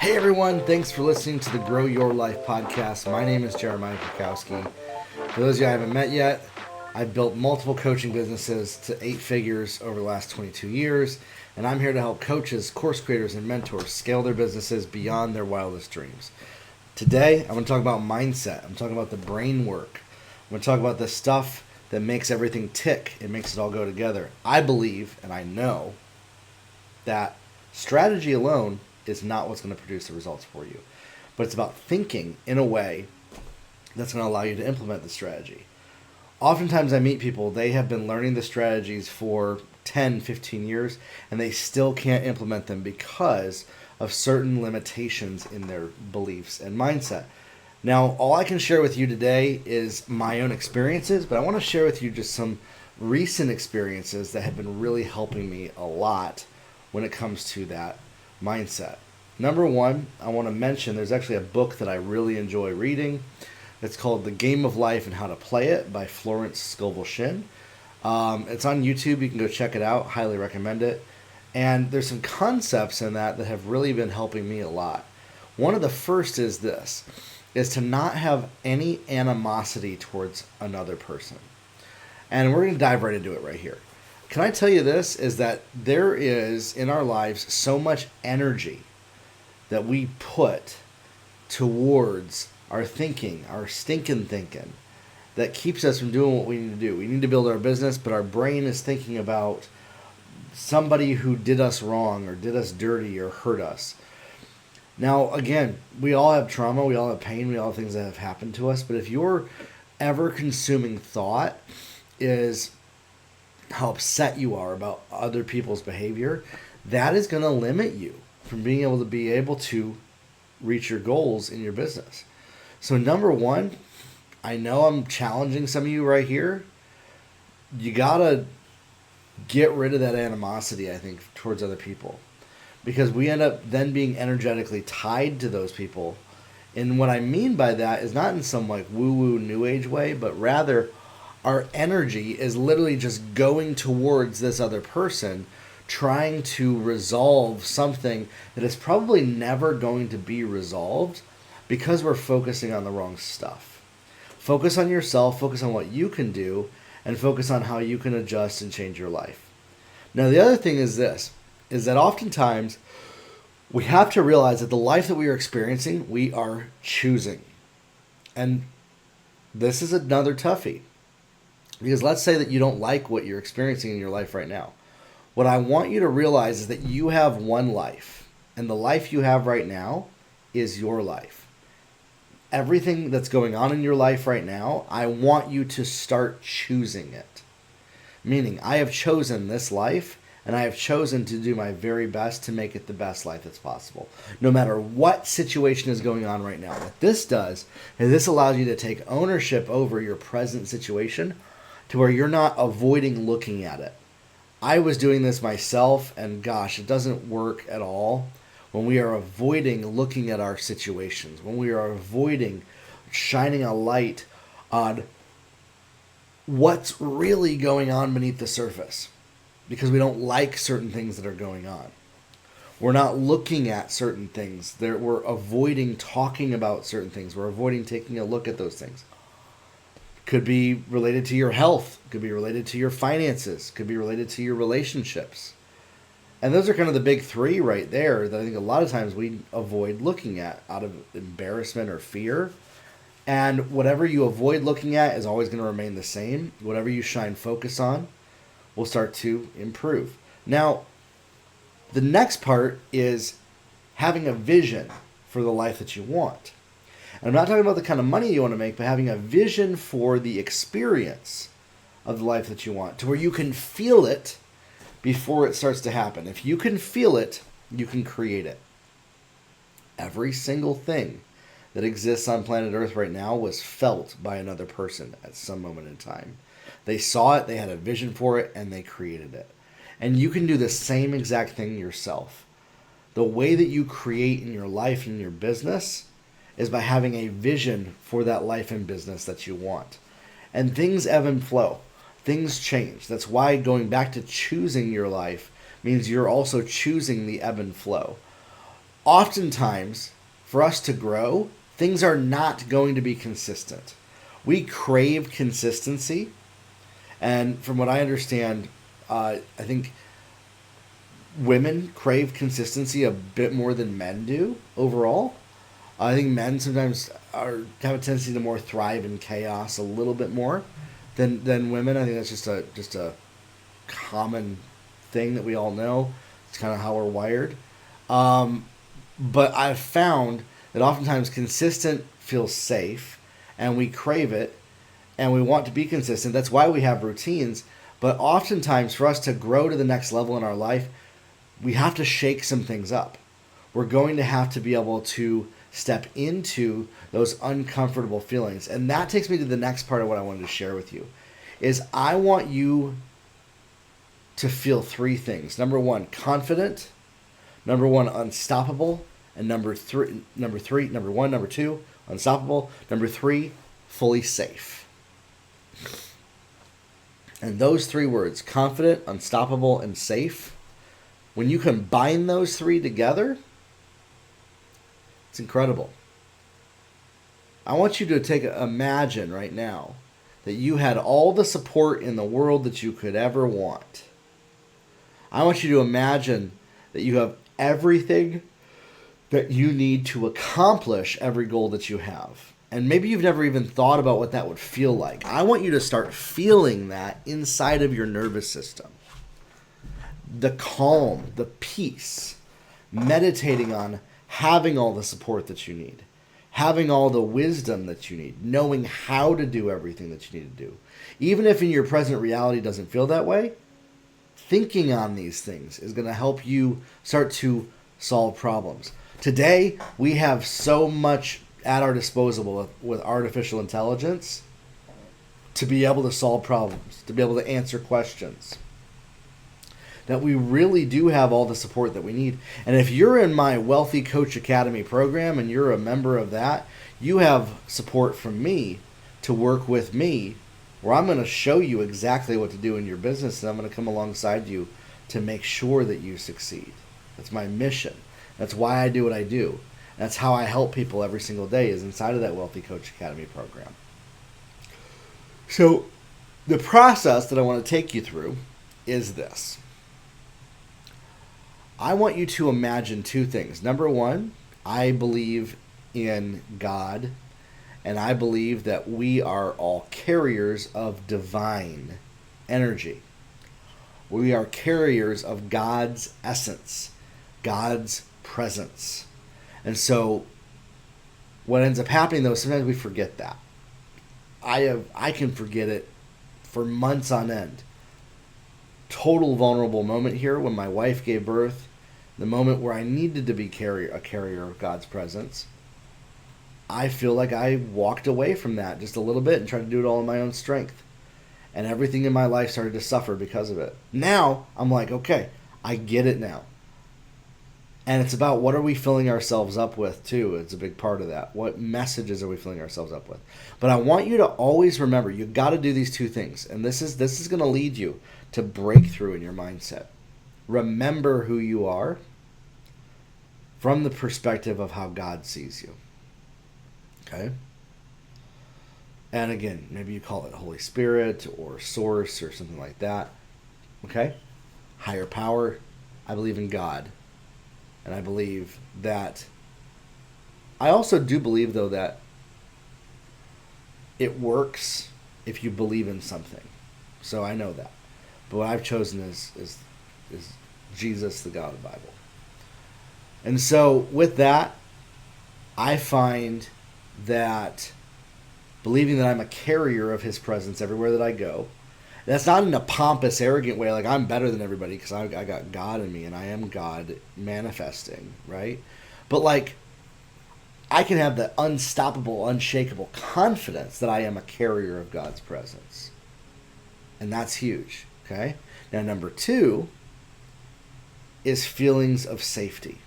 Hey everyone, thanks for listening to the Grow Your Life podcast. My name is Jeremiah Kukowski. For those of you I haven't met yet, I've built multiple coaching businesses to 8 figures over the last 22 years, and I'm here to help coaches, course creators, and mentors scale their businesses beyond their wildest dreams. Today, I'm going to talk about mindset. I'm talking about the brain work. I'm going to talk about the stuff that makes everything tick. It makes it all go together. I believe, and I know, that strategy alone is not what's going to produce the results for you. But it's about thinking in a way that's going to allow you to implement the strategy. Oftentimes I meet people, they have been learning the strategies for 10, 15 years, and they still can't implement them because of certain limitations in their beliefs and mindset. Now, all I can share with you today is my own experiences, but I want to share with you just some recent experiences that have been really helping me a lot when it comes to that mindset. Number one, I want to mention there's actually a book that I really enjoy reading. It's called The Game of Life and How to Play It by Florence Scovel Shinn. It's on YouTube. You can go check it out. Highly recommend it. And there's some concepts in that have really been helping me a lot. One of the first is this, is to not have any animosity towards another person. And we're going to dive right into it right here. Can I tell you this, is that there is in our lives so much energy that we put towards our thinking, our stinking thinking, that keeps us from doing what we need to do. We need to build our business, but our brain is thinking about somebody who did us wrong or did us dirty or hurt us. Now, again, we all have trauma, we all have pain, we all have things that have happened to us, but if your ever-consuming thought is how upset you are about other people's behavior, that is going to limit you from being able to reach your goals in your business. So number one, I know I'm challenging some of you right here. You got to get rid of that animosity, I think, towards other people, because we end up then being energetically tied to those people. And what I mean by that is not in some like woo-woo new age way, but rather our energy is literally just going towards this other person, trying to resolve something that is probably never going to be resolved because we're focusing on the wrong stuff. Focus on yourself, focus on what you can do, and focus on how you can adjust and change your life. Now, the other thing is this, is that oftentimes we have to realize that the life that we are experiencing, we are choosing. And this is another toughie. Because let's say that you don't like what you're experiencing in your life right now. What I want you to realize is that you have one life. And the life you have right now is your life. Everything that's going on in your life right now, I want you to start choosing it. Meaning, I have chosen this life, and I have chosen to do my very best to make it the best life that's possible. No matter what situation is going on right now. What this does is this allows you to take ownership over your present situation to where you're not avoiding looking at it. I was doing this myself, and gosh, it doesn't work at all when we are avoiding looking at our situations, when we are avoiding shining a light on what's really going on beneath the surface, because we don't like certain things that are going on. We're not looking at certain things. We're avoiding talking about certain things. We're avoiding taking a look at those things. Could be related to your health, could be related to your finances, could be related to your relationships. And those are kind of the big three right there that I think a lot of times we avoid looking at out of embarrassment or fear. And whatever you avoid looking at is always going to remain the same. Whatever you shine focus on will start to improve. Now, the next part is having a vision for the life that you want. And I'm not talking about the kind of money you want to make, but having a vision for the experience of the life that you want, to where you can feel it before it starts to happen. If you can feel it, you can create it. Every single thing that exists on planet Earth right now was felt by another person at some moment in time. They saw it, they had a vision for it, and they created it. And you can do the same exact thing yourself. The way that you create in your life and in your business is by having a vision for that life and business that you want. And things ebb and flow. Things change. That's why going back to choosing your life means you're also choosing the ebb and flow. Oftentimes, for us to grow, things are not going to be consistent. We crave consistency, and from what I understand, I think women crave consistency a bit more than men do overall. I think men sometimes have a tendency to more thrive in chaos a little bit more than women. I think that's just a common thing that we all know. It's kind of how we're wired. But I've found that oftentimes consistent feels safe, and we crave it, and we want to be consistent. That's why we have routines. But oftentimes, for us to grow to the next level in our life, we have to shake some things up. We're going to have to be able to step into those uncomfortable feelings. And that takes me to the next part of what I wanted to share with you, is I want you to feel three things. Number one, confident. Number one, unstoppable. And number two, unstoppable. Number three, fully safe. And those three words, confident, unstoppable, and safe, when you combine those three together, it's incredible. I want you to imagine right now that you had all the support in the world that you could ever want. I want you to imagine that you have everything that you need to accomplish every goal that you have. And maybe you've never even thought about what that would feel like. I want you to start feeling that inside of your nervous system. The calm, the peace, meditating on having all the support that you need, having all the wisdom that you need, knowing how to do everything that you need to do. Even if in your present reality doesn't feel that way, thinking on these things is going to help you start to solve problems. Today, we have so much at our disposal with artificial intelligence to be able to solve problems, to be able to answer questions, that we really do have all the support that we need. And if you're in my Wealthy Coach Academy program and you're a member of that, you have support from me to work with me, where I'm going to show you exactly what to do in your business, and I'm going to come alongside you to make sure that you succeed. That's my mission. That's why I do what I do. That's how I help people every single day, is inside of that Wealthy Coach Academy program. So the process that I want to take you through is this. I want you to imagine two things. Number one, I believe in God, and I believe that we are all carriers of divine energy. We are carriers of God's essence, God's presence. And so what ends up happening, though, sometimes we forget that. I can forget it for months on end. Total vulnerable moment here when my wife gave birth, the moment where I needed to be a carrier of God's presence. I feel like I walked away from that just a little bit and tried to do it all in my own strength. And everything in my life started to suffer because of it. Now, I'm like, okay, I get it now. And it's about what are we filling ourselves up with, too. It's a big part of that. What messages are we filling ourselves up with? But I want you to always remember, you've got to do these two things. And this is going to lead you to breakthrough in your mindset. Remember who you are from the perspective of how God sees you. Okay? And again, maybe you call it Holy Spirit or Source or something like that. Okay? Higher power. I believe in God. And I believe that, I also do believe, though, that it works if you believe in something. So I know that. But what I've chosen is Jesus, the God of the Bible. And so with that, I find that believing that I'm a carrier of his presence everywhere that I go, that's not in a pompous, arrogant way, like I'm better than everybody because I got God in me and I am God manifesting, right? But like, I can have the unstoppable, unshakable confidence that I am a carrier of God's presence. And that's huge, okay? Now, number two is feelings of safety.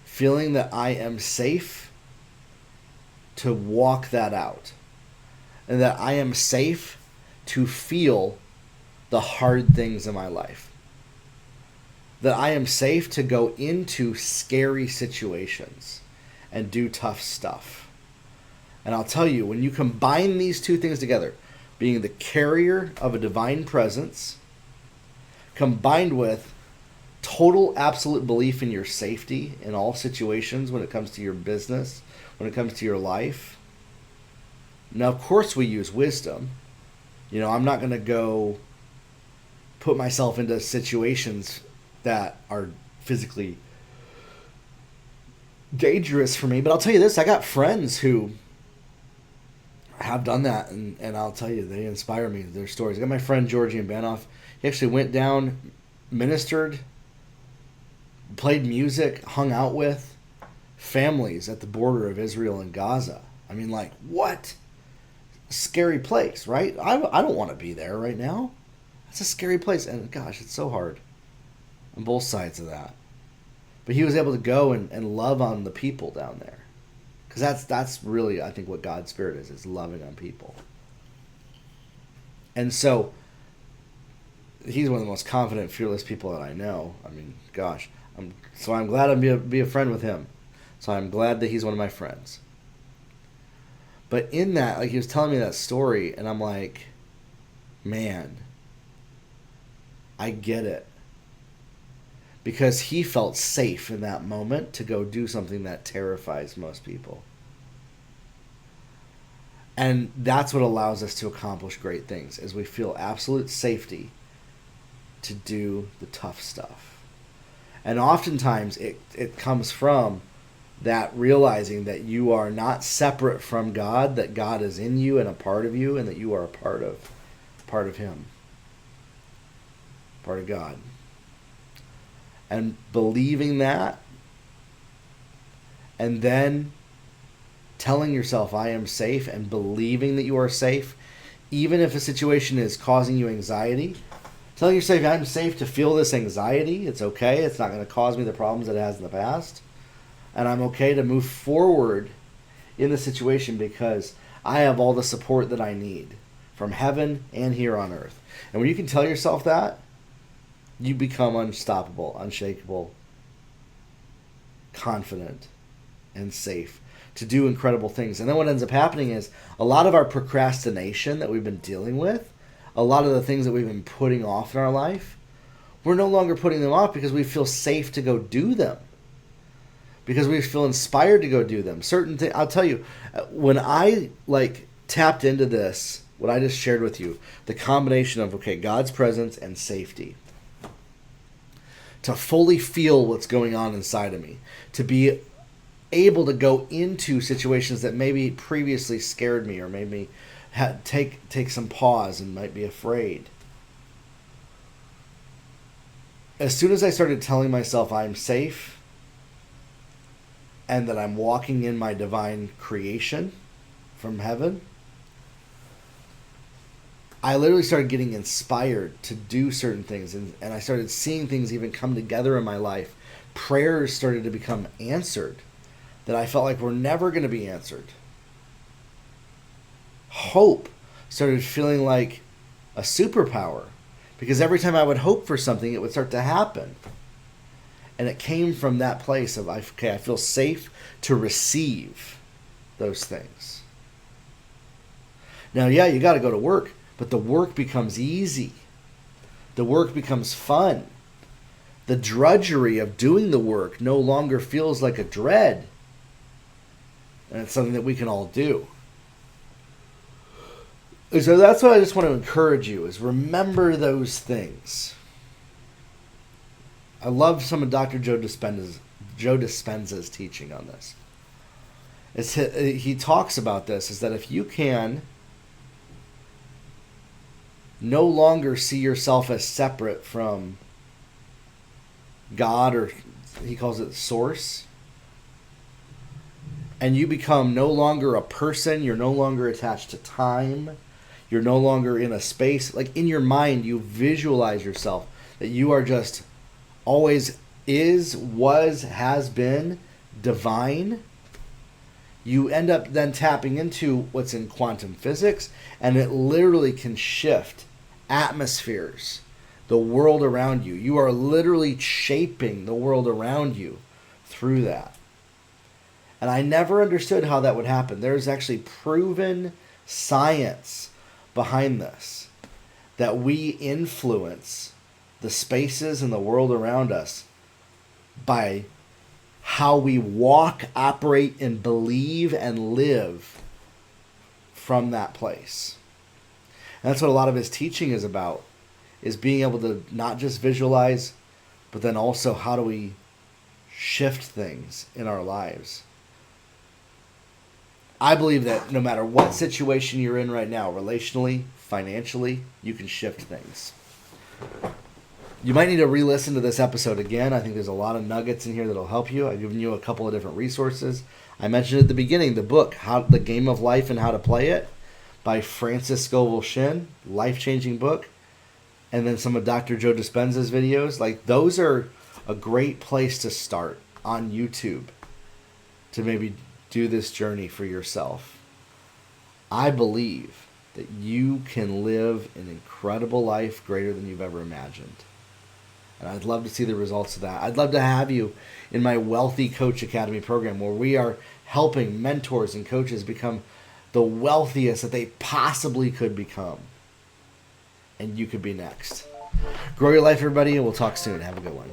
Feeling that I am safe to walk that out. And that I am safe to feel the hard things in my life. that I am safe to go into scary situations and do tough stuff. And I'll tell you, when you combine these two things together, being the carrier of a divine presence, combined with total absolute belief in your safety in all situations when it comes to your business, when it comes to your life. Now, of course, we use wisdom. I'm not going to go put myself into situations that are physically dangerous for me. But I'll tell you this, I got friends who have done that, and I'll tell you, they inspire me, their stories. I got my friend Georgian Banoff. He actually went down, ministered, played music, hung out with families at the border of Israel and Gaza. I mean, like, what? Scary place, right? I don't want to be there right now. It's a scary place, and gosh, it's so hard on both sides of that. But he was able to go and love on the people down there. Because that's really, I think, what God's Spirit is loving on people. And so, he's one of the most confident, fearless people that I know. I mean, gosh. I'm glad I'm be a friend with him. So I'm glad that he's one of my friends. But in that, like, he was telling me that story, and I'm like, man, I get it. Because he felt safe in that moment to go do something that terrifies most people. And that's what allows us to accomplish great things, is we feel absolute safety to do the tough stuff. And oftentimes it comes from that realizing that you are not separate from God, that God is in you and a part of you, and that you are a part of him, part of God. And believing that, and then telling yourself, I am safe, and believing that you are safe, even if a situation is causing you anxiety, telling yourself, I'm safe to feel this anxiety. It's okay. It's not going to cause me the problems that it has in the past. And I'm okay to move forward in the situation because I have all the support that I need from heaven and here on earth. And when you can tell yourself that, you become unstoppable, unshakable, confident, and safe to do incredible things. And then what ends up happening is a lot of our procrastination that we've been dealing with, a lot of the things that we've been putting off in our life, we're no longer putting them off because we feel safe to go do them. Because we feel inspired to go do them. Certain things, I'll tell you, when I tapped into this, what I just shared with you, the combination of, God's presence and safety, to fully feel what's going on inside of me, to be able to go into situations that maybe previously scared me or made me take some pause and might be afraid. As soon as I started telling myself I'm safe and that I'm walking in my divine creation from heaven, I literally started getting inspired to do certain things, and I started seeing things even come together in my life. Prayers started to become answered that I felt like were never going to be answered. Hope started feeling like a superpower because every time I would hope for something, it would start to happen. And it came from that place of, I feel safe to receive those things. Now, yeah, you got to go to work, but the work becomes easy. The work becomes fun. The drudgery of doing the work no longer feels like a dread. And it's something that we can all do. So that's what I just want to encourage you, is remember those things. I love some of Dr. Joe Dispenza's teaching on this. He talks about this, is that if you can no longer see yourself as separate from God, or he calls it source, and you become no longer a person, you're no longer attached to time, you're no longer in a space, like in your mind you visualize yourself that you are just always is, was, has been divine. You end up then tapping into what's in quantum physics, and it literally can shift atmospheres the world around you. You are literally shaping the world around you through that. And I never understood how that would happen. There's actually proven science behind this, that we influence the spaces in the world around us by how we walk, operate, and believe and live from that place. And that's what a lot of his teaching is about, is being able to not just visualize, but then also how do we shift things in our lives. I believe that no matter what situation you're in right now, relationally, financially, you can shift things. You might need to re-listen to this episode again. I think there's a lot of nuggets in here that'll help you. I've given you a couple of different resources. I mentioned at the beginning the book, The Game of Life and How to Play It, by Francis Scovel Shinn, life-changing book. And then some of Dr. Joe Dispenza's videos. Like, those are a great place to start on YouTube to maybe do this journey for yourself. I believe that you can live an incredible life greater than you've ever imagined. And I'd love to see the results of that. I'd love to have you in my Wealthy Coach Academy program, where we are helping mentors and coaches become the wealthiest that they possibly could become. And you could be next. Grow your life, everybody, and we'll talk soon. Have a good one.